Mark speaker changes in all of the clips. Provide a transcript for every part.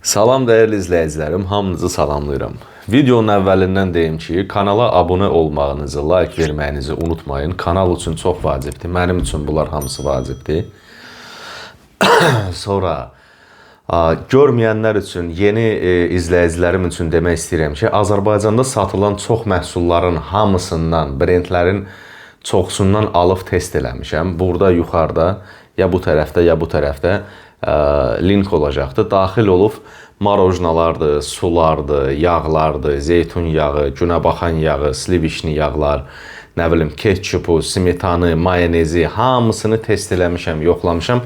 Speaker 1: Salam dəyərli izləyicilərim, hamınızı salamlayıram. Videonun əvvəlindən deyim ki, kanala abunə olmağınızı, like verməyinizi unutmayın. Kanal üçün çox vacibdir, mənim üçün bunlar hamısı vacibdir. Sonra görməyənlər üçün, yeni izləyicilərim üçün demək istəyirəm ki, Azərbaycanda satılan çox məhsulların hamısından, brendlərin çoxsundan alıb test eləmişəm. Burada yuxarıda, ya bu tərəfdə, ya bu tərəfdə link olacaqdır. Daxil olub marojnalardır, sulardır, yağlardır, zeytun yağı, günəbaxan yağı, slivişni yağlar, nə bilim, ketçupu, smetanı, mayonezi hamısını test eləmişəm, yoxlamışam.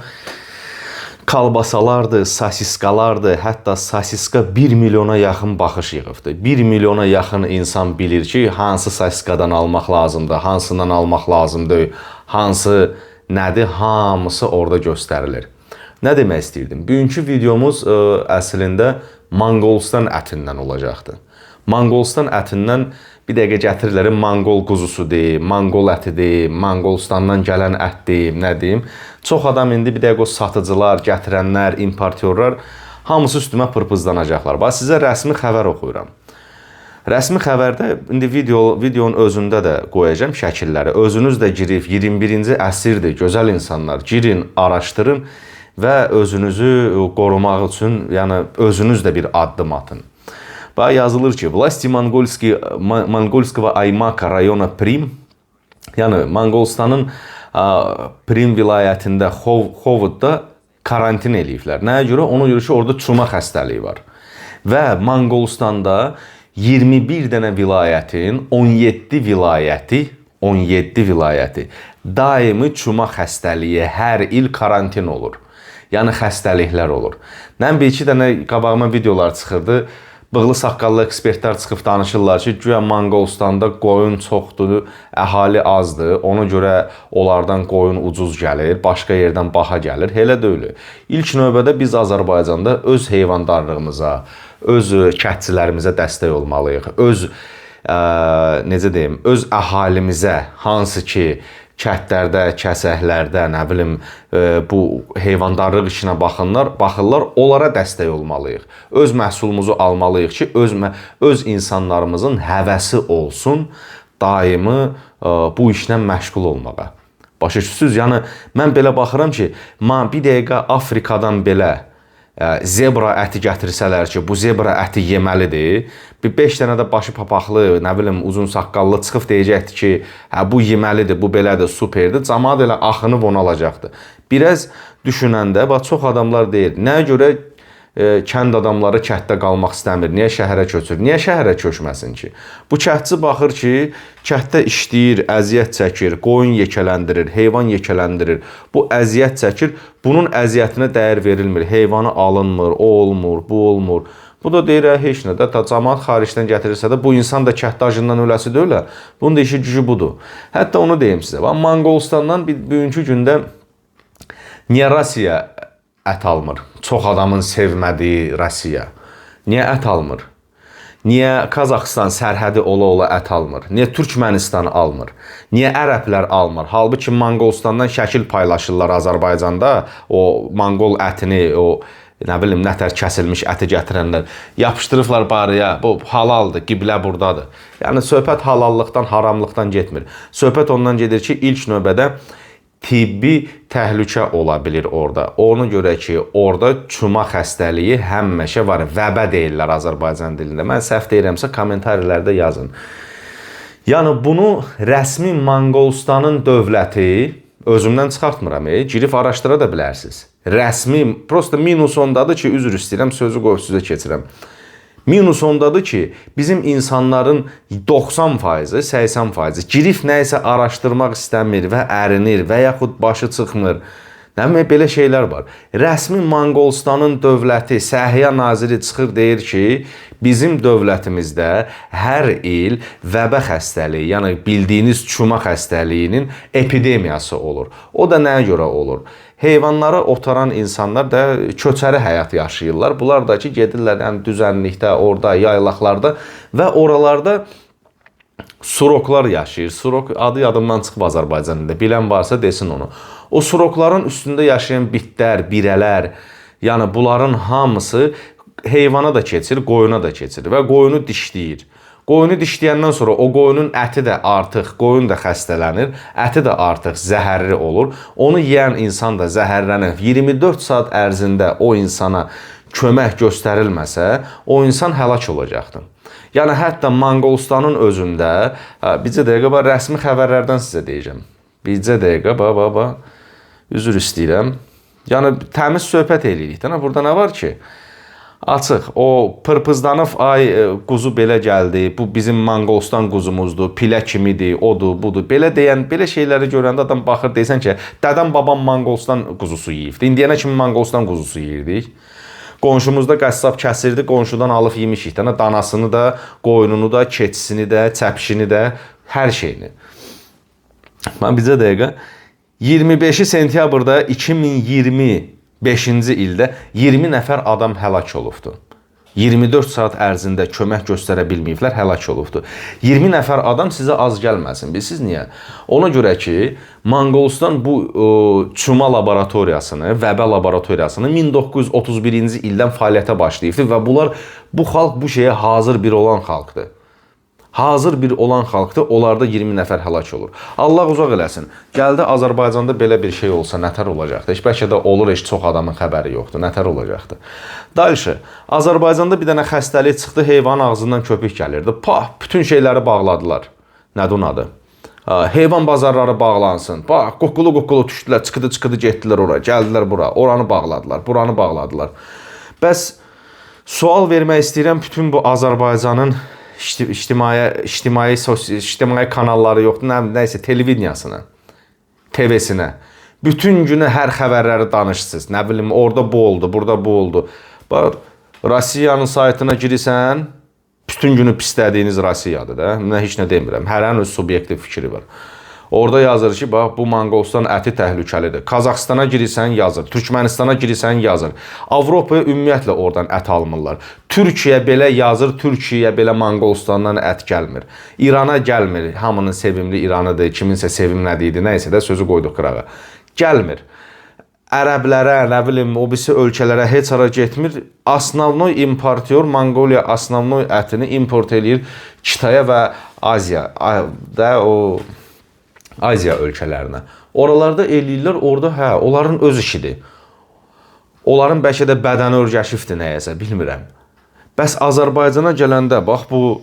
Speaker 1: Kalbasalardır, sasiskalardır, hətta sasiska 1 milyona yaxın baxış yığıbdır. 1 milyona yaxın insan bilir ki, hansı sasiskadan almaq lazımdır, hansından almaq lazımdır, hansı nədir, hamısı orada göstərilir. Nə demək istəyirdim? Bugünkü videomuz əslində Manqolistan ətindən olacaqdır. Manqolistan ətindən bir dəqiqə gətirirlər, Manqol quzusudur, Manqol ətidir, Manqolistandan gələn ətdir, nə deyim. Çox adam indi bir dəqiqə o satıcılar, gətirənlər, importyorlar hamısı üstümə pırpızlanacaqlar. Bax, sizə rəsmi xəbər oxuyuram. Rəsmi xəbərdə, indi videonun özündə də qoyacağım şəkilləri. Özünüz də girib, 21-ci əsrdir, gözəl insanlar, girin, araşdırın və özünüzü qorumaq üçün, yəni özünüz də bir addım atın. Bax, yazılır ki, Vlasti Mongolskого Aymaka rayona Prim, yəni Manqolistanın Prim vilayətində Xovodda karantin eləyiblər. Nəyə görə? Ona görə ki, orada çuma xəstəliyi var. Və Manqolistanda 21 dənə vilayətin 17 vilayəti daimi çuma xəstəliyi hər il karantin olur. Yəni xəstəliklər olur. Mən bir-iki dənə qabağıma videolar çıxırdı. Bığlı saqqallı ekspertlər çıxıb danışırlar ki, güya Manqolistanda qoyun çoxdur, əhali azdır. Ona görə onlardan qoyun ucuz gəlir, başqa yerdən baha gəlir. Elə deyil. İlk növbədə biz Azərbaycanda öz heyvandarlığımıza, öz kətçilərimizə dəstək olmalıyıq. Necə deyim, öz əhalimizə, hansı ki, kətlərdə, kəsəklərdə, nə bilim, bu heyvandarlıq işinə baxırlar, onlara dəstək olmalıyıq. Öz məhsulumuzu almalıyıq ki, öz insanlarımızın həvəsi olsun, daimi bu işlə məşğul olmağa. Başa düşürsünüz? Yəni, mən belə baxıram ki, bir dəqiqə Afrikadan belə zebra əti gətirsələr ki, bu zebra əti yeməlidir. Bir 5 dənə də başı papaqlı, nə bilim, uzun saqqallı çıxıb deyəcəkdir ki, bu yeməlidir, bu belədir, superdir. Camaat elə axınıb onu alacaqdır. Biraz düşünəndə, çox adamlar deyir, nəyə görə kənd adamları kənddə qalmaq istəmir, niyə şəhərə köçür? Niyə şəhərə köçməsin ki? Bu kəndçi baxır ki, kənddə işləyir, əziyyət çəkir, qoyun yekələndirir, heyvan yekələndirir. Bu əziyyət çəkir, bunun əziyyətinə dəyər verilmir, heyvanı alınmır, o olmur, bu olmur. Bu da deyir, heç nə də, cəmaat xaricdən gətirirsə də, bu insan da kənddə acından öləsi deyil, bunun da işi gücü budur. Hətta onu deyim sizə, Manqolistandan bugünkü gündə niyə Rusiya ət almır? Çox adamın sevmədiyi Rusiya. Niyə ət almır? Niyə Qazaxıstan sərhədi ola-ola ət almır? Niyə Türkmənistan almır? Niyə ərəblər almır? Halbuki Manqolistandan şəkil paylaşırlar Azərbaycanda, o Manqol ətini, o nə bilim, nətər kəsilmiş əti gətirənlər yapışdırıblar barıya, bu halaldır, qiblə buradadır. Yəni, söhbət halallıqdan, haramlıqdan getmir. Söhbət ondan gedir ki, ilk növbədə tibbi təhlükə ola bilir orada. Ona görə ki, orada çuma xəstəliyi həmişə var. Vəbə deyirlər Azərbaycan dilində. Mən səhv deyirəmsə, kommentarilərdə yazın. Yəni, bunu rəsmi Manqolistanın dövləti, özümdən çıxartmıram, girib araşdıra da bilərsiniz. Rəsmi, prosta minus ondadır ki, üzr istəyirəm, sözü qoyub sizə keçirəm. Minus ondadır ki, bizim insanların 90%, 80% girif nəyisə araşdırmaq istəmir və ərinir və yaxud başı çıxmır. Nəmi, belə şeylər var. Rəsmi Manqolistanın dövləti, Səhiyyə naziri çıxır, deyir ki, bizim dövlətimizdə hər il vəbə xəstəliyi, yəni bildiyiniz çuma xəstəliyinin epidemiyası olur. O da nəyə görə olur? Heyvanları otaran insanlar da köçəri həyat yaşayırlar. Bunlar da ki, gedirlər düzənlikdə, orada, yaylaqlarda və oralarda suroklar yaşayır. Surok adı yadımdan çıxıb Azərbaycanında. Bilən varsa desin onu. O surokların üstündə yaşayan bitlər, birələr, yəni bunların hamısı heyvana da keçir, qoyuna da keçir və qoyunu dişləyir. Qoyunu dişləyəndən sonra o qoyunun əti də artıq, qoyun da xəstələnir, əti də artıq zəhərli olur. Onu yeyən insan da zəhərlənir. 24 saat ərzində o insana kömək göstərilməsə, o insan həlak olacaqdır. Yəni, hətta Manqolistanın özündə, bircə dəqiqə, rəsmi xəbərlərdən sizə deyəcəm. Bircə dəqiqə, üzr istəyirəm. Yəni, təmiz söhbət eləyirik. Burada nə var ki? Açıq, o pırpızlanıb, ay quzu belə gəldi, bu bizim Manqolistan quzumuzdur, pilə kimidir, odur, budur. Belə deyən, belə şeyləri görəndə adam baxır, deysən ki, dədəm babam Manqolistan quzusu yeyibdi. İndiyənə kimi Manqolistan quzusu yeyirdik. Qonşumuzda qəssab kəsirdi, qonşudan alıb yemişik. Danasını da, qoyununu da, keçisini də, çəpişini də, hər şeyini. Mən bizə dəqiqə, 25 sentyabrda 2025-ci ildə 20 nəfər adam həlak olubdur. 24 saat ərzində kömək göstərə bilməyiblər, həlak olubdur. 20 nəfər adam sizə az gəlməsin. Bilirsiniz niyə? Ona görə ki, Manqolistan bu çuma laboratoriyasını, vəbə laboratoriyasını 1931-ci ildən fəaliyyətə başlayıbdır və bu xalq bu şeyə hazır bir olan xalqdır. Hazır bir olan xalqdır, onlarda 20 nəfər həlak olur. Allah uzaq eləsin. Gəldi Azərbaycanda belə bir şey olsa nətər olacaqdır? Heç bəlkə də olur, heç çox adamın xəbəri yoxdur. Nətər olacaqdır? Dayışı, Azərbaycanda bir dənə xəstəlik çıxdı, heyvanın ağzından köpük gəlirdi. Bütün şeyləri bağladılar. Nədir onun adı? Heyvan bazarları bağlansın. Qoqqulu düşdülər, çıxıdı getdilər ora, gəldilər bura, oranı bağladılar, buranı bağladılar. Bəs sual vermək istəyirəm bütün bu Azərbaycanın ictimai kanalları yoxdur, nəysə televizyasına, TV-sinə. Bütün günü hər xəbərləri danışsınız. Nə bilim, orada bu oldu, burada bu oldu. Bax, Rusiyanın saytına girirsən, bütün günü pislədiyiniz Rusiyadır da. Mən heç nə demirəm. Hərənin öz subyektiv fikri var. Orada yazır ki, bax, bu Manqolistan əti təhlükəlidir. Qazaxstana girirsən, yazır. Türkmenistana girirsən, yazır. Avropaya ümumiyyətlə oradan ət almırlar. Türkiyə belə yazır, Türkiyə belə Manqolistandan ət gəlmir. İrana gəlmir. Hamının sevimli İranıdır, kiminsə sevimlədiydi, nəysə də sözü qoyduq qırağa. Gəlmir. Ərəblərə, nə bilim, o birisi ölkələrə heç ara getmir. Asnavnoy importyor, Monqoliya asnavnoy ətini import eləyir Kitaya və Aziya ölkələrinə. Oralarda eləyirlər, orada onların öz işidir. Onların bəlkə də bədəni örgəşifdir nəyəsə, bilmirəm. Bəs Azərbaycana gələndə, bax bu,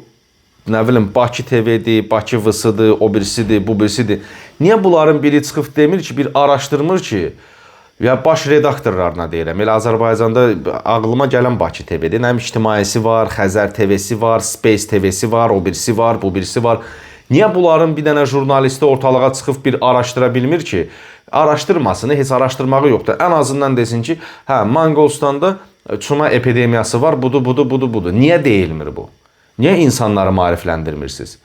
Speaker 1: nə bilim, Bakı TV-dir, Bakı VS-dır, o birisidir, bu birisidir. Niyə bunların biri çıxıb demir ki, bir araşdırmır ki, ya baş redaktorlarına deyirəm. Elə Azərbaycanda ağlıma gələn Bakı TV-dir. Nəm ictimaisi var, Xəzər TV-si var, Space TV-si var, o birisi var, bu birisi var. Niyə bunların bir dənə jurnalisti ortalığa çıxıb bir araşdıra bilmir ki? Araşdırmasını, heç araşdırmağı yoxdur. Ən azından desin ki, Manqolistanda çuma epidemiyası var, budur. Niyə deyilmir bu? Niyə insanları maarifləndirmirsiniz?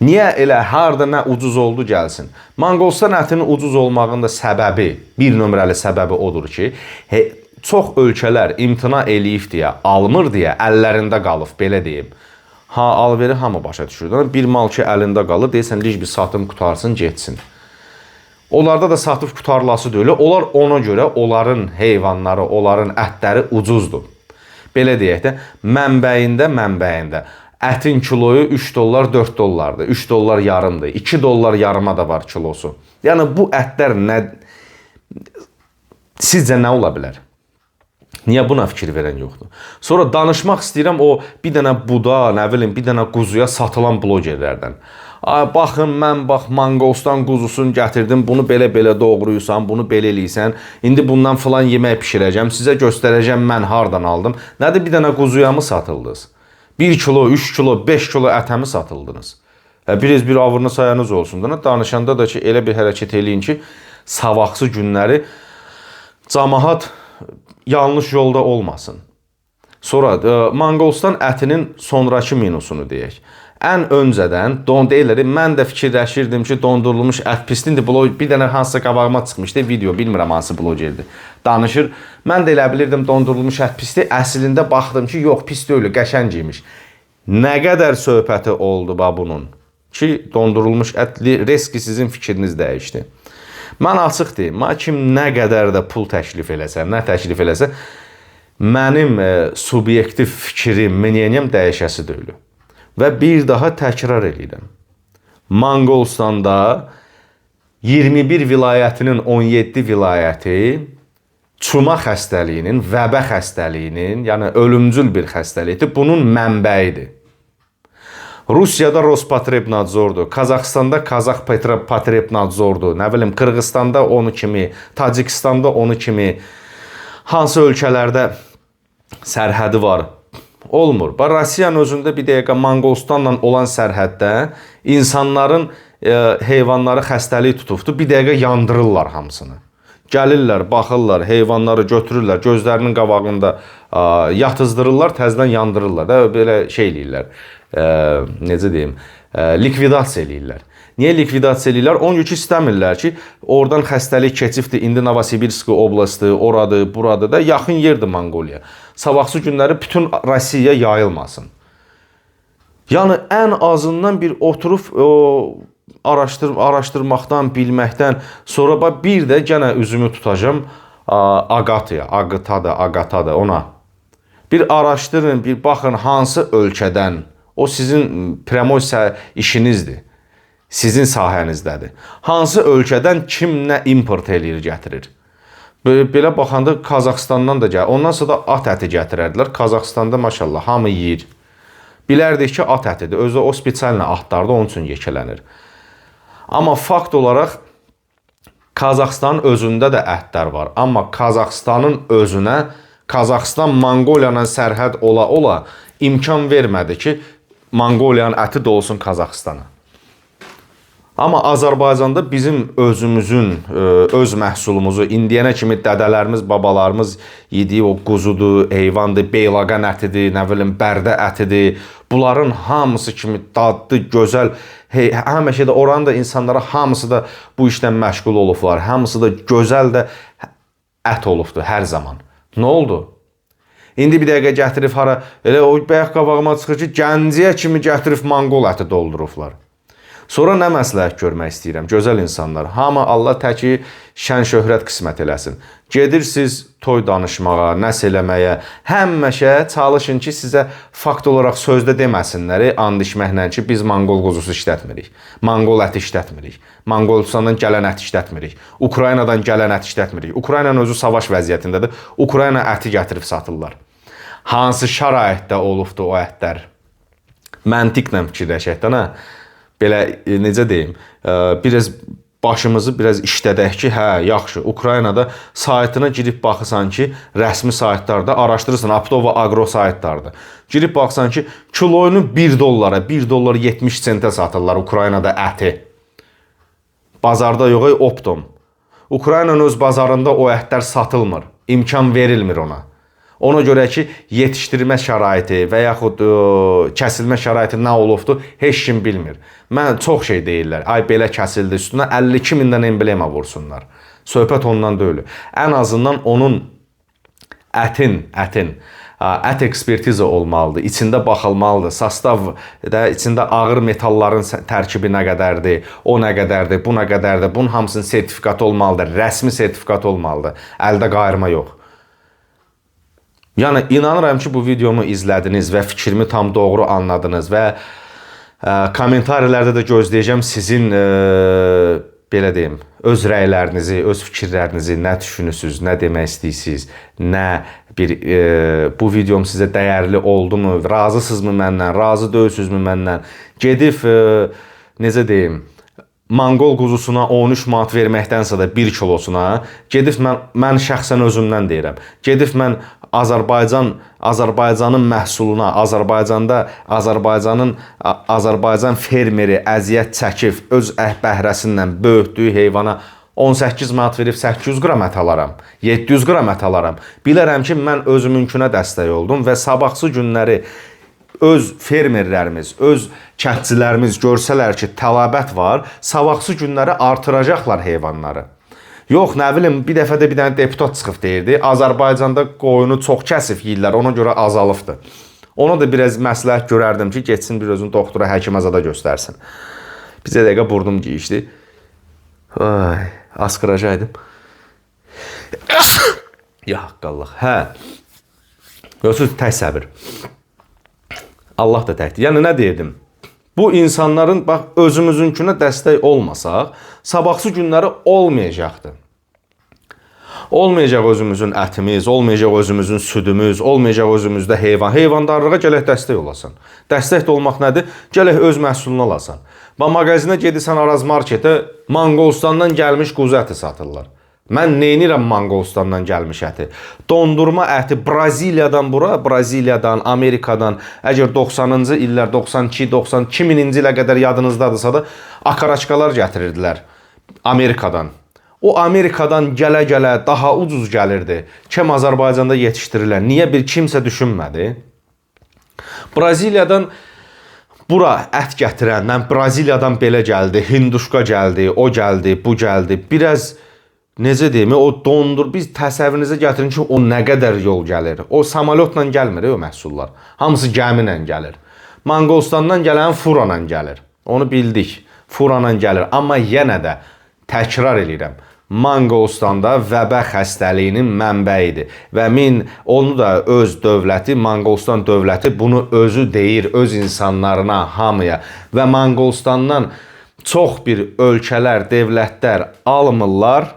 Speaker 1: Niyə elə harda nə ucuz oldu gəlsin? Manqolistan ətinin ucuz olmağında səbəbi, bir nömrəli səbəbi odur ki, çox ölkələr imtina eləyib deyə, almır deyə əllərində qalıb, belə deyim. Alveri hamı başa düşür. Bir mal ki, əlində qalır, deyirsən, bir satım qutarsın, getsin. Onlarda da satıb qutarlası deyil. Onlar ona görə, onların heyvanları, onların ətləri ucuzdur. Belə deyək də, mənbəyində. Ətin kiloyu 3 dollar, 4 dollardır. 3 dollar yarımdır. 2 dollar yarıma da var kilosu. Yəni, bu ətlər sizcə nə ola bilər? Niyə buna fikir verən yoxdur? Sonra danışmaq istəyirəm o bir dənə buda, nə bilim, bir dənə quzuya satılan blogerlərdən. Baxın, mən Manqolistan quzusunu gətirdim, bunu belə-belə doğruyursan, bunu belə eləyirsən, indi bundan filan yemək pişirəcəm, sizə göstərəcəm mən hardan aldım. Nədir, bir dənə quzuya mı satıldınız? 1 kilo, 3 kilo, 5 kilo ətəmi satıldınız. Bir avırını sayanız olsun. Danışanda da ki, elə bir hərəkət eləyin ki, savaqsı günləri cəmaət yanlış yolda olmasın. Sonra Manqolistan ətinin sonrakı minusunu deyək. Ən öncədən deyirlər, mən də fikirləşirdim ki, dondurulmuş ət pislidir. Bir dənə hansısa qabağıma çıxmışdı video, bilmirəm hansı blogerdir. Danışır. Mən də elə bilirdim dondurulmuş ət pisdir. Əslində baxdım ki, yox, pis deyil, qəşəngiymiş. Nə qədər söhbəti oldu bunun ki, dondurulmuş ətli riski sizin fikriniz dəyişdi. Mən açıq deyim, kim nə qədər də pul təklif eləsə, nə təklif eləsə, Mənim subyektiv fikrim, мнением dəyişəsi deyil. Və bir daha təkrar edirəm. Manqolistanda 21 vilayətinin 17 vilayəti çuma xəstəliyinin, vəbə xəstəliyinin, yəni ölümcül bir xəstəlikdir. Bunun mənbəyidir. Rusiyada Rospotrebnadzordur, Qazaxstanda Qazaxpotrebnadzordur, nə bilim Qırğızstanda onu kimi, Tacikistanda onu kimi, hansı ölkələrdə sərhədi var, olmur. Rusiyanın özündə bir dəqiqə Manqolistanla olan sərhəddə insanların heyvanları xəstəlik tutubdur, bir dəqiqə yandırırlar hamısını. Gəlirlər, baxırlar, heyvanları götürürlər, gözlərinin qabağında yatızdırırlar, təzədən yandırırlar da, belə şey eləyirlər, necə deyim, likvidasiya eləyirlər. Niyə likvidasiya eləyirlər? Onun üçün istəmirlər ki, oradan xəstəlik keçibdir, indi Novosibirsk oblasti, oradır, buradır da, yaxın yerdir Monqoliya. Sabahsı günləri bütün Rusiyaya yayılmasın. Yəni, ən azından bir oturub araşdırmaqdan, bilməkdən, sonra bir də gənə üzümü tutacam Ağatadır, ona. Bir araşdırın, bir baxın hansı ölkədən, o sizin prəmoy işinizdir, sizin sahənizdədir. Hansı ölkədən kim nə import eləyir, gətirir. Belə baxanda Qazaxstandan da gəlir. Ondan sonra da at əti gətirərdilər. Qazaxstanda maşallah hamı yeyir. Bilərdik ki, at ətidir. Özü o spesiallə atlardır, onun üçün yekələnir. Amma fakt olaraq Qazaxstanın özündə də ətlər var. Amma Qazaxstanın özünə, Qazaxstan Monqoliyanın sərhəd ola imkan vermədi ki, Monqoliyanın əti də olsun Qazaxstana. Amma Azərbaycanda bizim özümüzün, öz məhsulumuzu, indiyənə kimi dədələrimiz, babalarımız yediyi o quzudur, heyvandır, beyləqan ətidir, nə bilim, bərdə ətidir. Bunların hamısı kimi dadlı, gözəl, həmişə də oranın da insanlara hamısı da bu işlə məşğul olublar. Hamısı da gözəl də ət olubdur hər zaman. Nə oldu? İndi bir dəqiqə gətirib hara, elə o bayaq qabağıma çıxır ki, Gəncəyə kimi gətirib Monqol əti doldurublar. Sonra nə məsləhət görmək istəyirəm, gözəl insanlar. Hamı Allah təki şən şöhrət qismət eləsin. Gedirsiniz toy danışmağa, nəsə eləməyə, həmişə çalışın ki, sizə fakt olaraq sözdə deməsinlər, and içməklə ki, biz Monqol quzusu işlətmirik, Monqol əti işlətmirik, Monqolistandan gələn ət işlətmirik, Ukraynadan gələn ət işlətmirik. Ukraynanın özü savaş vəziyyətindədir, Ukrayna əti gətirib satırlar. Hansı şəraitdə olubdur o ətlər? Məntiqlə fikirləşək də, nə? Belə, necə deyim, biraz başımızı biraz işlədək ki, hə, yaxşı, Ukraynada saytına girib baxırsan ki, rəsmi saytlarda araşdırırsan, Aptova Agro saytlardır. Girib baxırsan ki, kiloyunu $1, $1 70 sentə satırlar Ukraynada əti. Bazarda yox, Optom. Ukraynanın öz bazarında o ətlər satılmır, imkan verilmir ona. Ona görə ki, yetişdirmə şəraiti və yaxud kəsilmə şəraiti nə olubdur, heç kim bilmir. Mən çox şey deyirlər, ay belə kəsildi, üstünə 52 mindən emblema vursunlar. Söhbət ondan deyil. Ən azından onun ət ekspertiza olmalıdır, içində baxılmalıdır, sastav, içində ağır metalların tərkibi nə qədərdir, o nə qədərdir, bu nə qədərdir, bunun hamısının sertifikatı olmalıdır, rəsmi sertifikat olmalıdır, əldə qayırma yox. Yəni, inanıram ki, bu videomu izlədiniz və fikrimi tam doğru anladınız və komentarilərdə də gözləyəcəm sizin, belə deyim, öz rəylərinizi, öz fikirlərinizi, nə düşünürsünüz, nə demək istəyirsiniz, nə bir, bu videom sizə dəyərli oldu mu, razısınızmı məndən, razı deyilsizmi məndən, gedib, necə deyim, Monqol quzusuna 13 manat verməkdənsə də 1 kilosuna, gedib mən şəxsən özümdən deyirəm, gedib mən Azərbaycanın məhsuluna, Azərbaycan fermeri əziyyət çəkib, öz bəhrəsindən böyütdüyü heyvana 18 manat verib 800 qram ət alaram, 700 qram ət alaram. Bilərəm ki, mən özümünkünə dəstək oldum və sabahsı günləri öz fermerlərimiz, öz kəndçilərimiz görsələr ki, tələbət var, sabahsı günləri artıracaqlar heyvanları. Yox, nə bilim, bir dəfə də bir dənə deputat çıxıb deyirdi, Azərbaycanda qoyunu çox kəsif yeyirlər, ona görə azalıbdır. Ona da biraz məsləhət görərdim ki, geçsin bir özün doktora, həkimə zada göstərsin. Bizə dəqiqə burnum giyişdi. Askıracaqdım. Ya haqqallıq, hə. Görürsünüz, tək səbir. Allah da təkdir. Yəni nə deyirdim? Bu insanların bax özümüzünkünə dəstək olmasaq, sabahsı günləri olmayacaqdı. Olmayacaq özümüzün ətimiz, olmayacaq özümüzün südümüz, olmayacaq özümüzdə heyvandarlığa gələk dəstək olasan. Dəstək də olmaq nədir? Gələk öz məhsulunu alasan. Mağazinə gedirsən Araz marketə, Manqolistandan gəlmiş quzu əti satırlar. Mən neynirəm Manqolistandan gəlmiş əti? Dondurma əti Braziliyadan bura, Braziliyadan, Amerikadan, əgər 90-cı illər, 92, 90, 2000-ci ilə qədər yadınızdadırsa da akaraçkalar gətirirdilər Amerikadan. O Amerikadan gələ-gələ daha ucuz gəlirdi. Kim Azərbaycanda yetişdirirlər? Niyə bir kimsə düşünmədi? Braziliyadan bura ət gətirən, mən Braziliyadan belə gəldi, hinduşka gəldi, o gəldi, bu gəldi. Biraz necə deyim, o dondur, biz təsəvvürünüzə gətirin ki, o nə qədər yol gəlir. O samolyotla gəlmir, o məhsullar. Hamısı gəmi ilə gəlir. Manqolistandan gələn fura ilə gəlir. Onu bildik, fura ilə gəlir. Amma yenə də təkrar edirəm. Manqolistanda vəbə xəstəliyinin mənbəyidir. Və onu da öz dövləti, Manqolistan dövləti bunu özü deyir, öz insanlarına, hamıya. Və Manqolistandan çox bir ölkələr, dövlətlər almırlar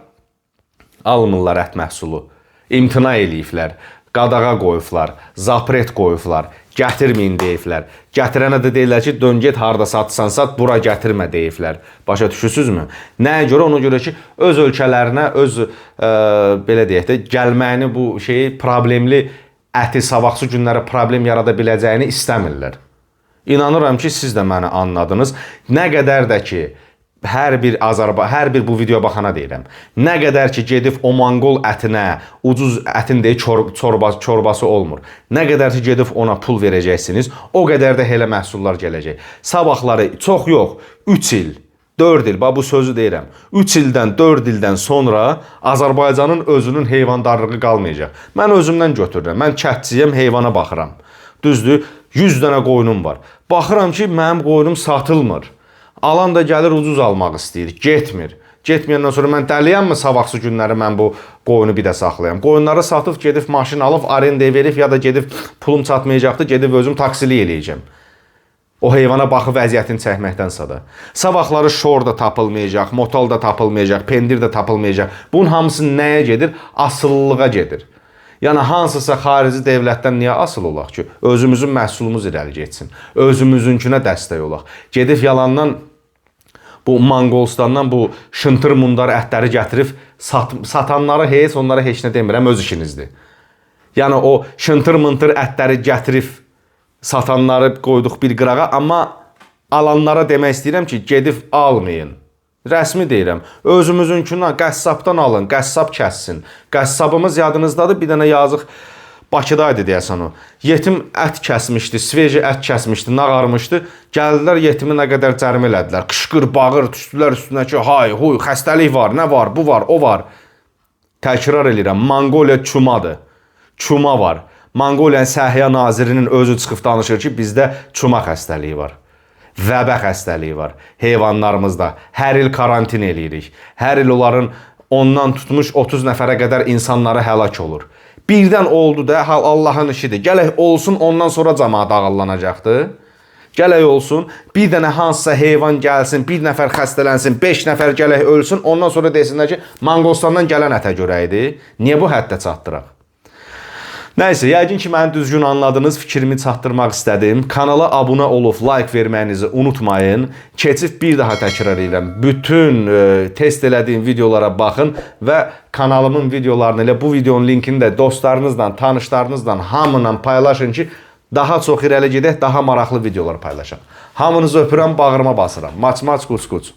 Speaker 1: ət məhsulu. İmtina eləyiblər, qadağa qoyublar, zapret qoyublar, gətirməyin deyiblər. Gətirənə də deyirlər ki, dön get harda satsan sat, bura gətirmə deyiblər. Başa düşürsünüzmü? Nəyə görə? Ona görə ki, öz ölkələrinə, öz belə deyək də, gəlməyini bu problemli əti sabahsı günlərə problem yarada biləcəyini istəmirlər. İnanıram ki, siz də məni anladınız. Nə qədər də ki, hər bir bu videoya baxana deyirəm. Nə qədər ki, gedib o Manqol ətinə, ucuz ətin deyə çorbası olmur. Nə qədər ki, gedib ona pul verəcəksiniz, o qədər də elə məhsullar gələcək. Sabahları çox yox, 3 il, 4 il, bu sözü deyirəm. 3 ildən, 4 ildən sonra Azərbaycanın özünün heyvandarlığı qalmayacaq. Mən özümdən götürürəm. Mən kətçiyəm, heyvana baxıram. Düzdür, 100 dənə qoyunum var. Baxıram ki, mənim qoyunum satılmır. Alan da gəlir ucuz almaq istəyir, getmir. Getməyəndən sonra mən dəliyəmmi sabahsı günləri mən bu qoyunu bir də saxlayam? Qoyunları satıb, gedib maşın alıb, arendaya verib ya da gedib pulum çatmayacaqdı, gedib özüm taksili eləyəcəm. O heyvana baxıb vəziyyətini çəkməkdənsə da. Sabahları şor da tapılmayacaq, motal da tapılmayacaq, pendir də tapılmayacaq. Bunun hamısı nəyə gedir? Asıllılığa gedir. Yəni, hansısa xarici devlətdən niyə asıl olaq ki? Özümüzün məhsulumuz irəli geçsin. Özümüzünkünə dəstək olaq. Gedib yalandan bu Manqolistandan bu şıntır mundar ətləri gətirib satanları onlara heç nə demirəm, öz işinizdir. Yəni, o şıntır mıntır ətləri gətirib satanları qoyduq bir qırağa, amma alanlara demək istəyirəm ki, gedib almayın. Rəsmi deyirəm, özümüzünkündən, qəssabdan alın, qəssab kəssin. Qəssabımız yadınızdadır, bir dənə yazıq Bakıdaydı deyəsən o. Yetim ət kəsmişdi, sveji ət kəsmişdi, nağarmışdı. Gəldilər, yetimi nə qədər cərimə elədilər. Qışqır, bağır, düşdülər üstünə ki, hay, huy, xəstəlik var, nə var, bu var, o var. Təkrar edirəm, Monqoliya çumadır. Çuma var. Monqoliyanın Səhiyyə Nazirinin özü çıxıb danışır ki, bizdə çuma xəstəliyi var. Vəbə xəstəliyi var. Heyvanlarımızda hər il karantin eləyirik. Hər il onların ondan tutmuş 30 nəfərə qədər insanları həlak olur. Birdən oldu da, Allahın işidir. Gələk olsun, ondan sonra cəmaət ağıllanacaqdı. Gələk olsun, bir dənə hansısa heyvan gəlsin, bir nəfər xəstələnsin, 5 nəfər gələk ölsün, ondan sonra desinlər ki, Manqolistandan gələn ətə görə idi. Niyə bu həddə çatdıraq? Nəysə, yəqin ki, məni düzgün anladınız, fikrimi çatdırmaq istədim. Kanala abunə olub, like verməyinizi unutmayın. Keçib bir daha təkrar edirəm. Bütün test elədiyim videolara baxın və kanalımın videolarını, elə bu videonun linkini də dostlarınızla, tanışlarınızla, hamıyla paylaşın ki, daha çox irəli gedək, daha maraqlı videolar paylaşaq. Hamınızı öpürəm, bağrıma basıram. Maç, quç.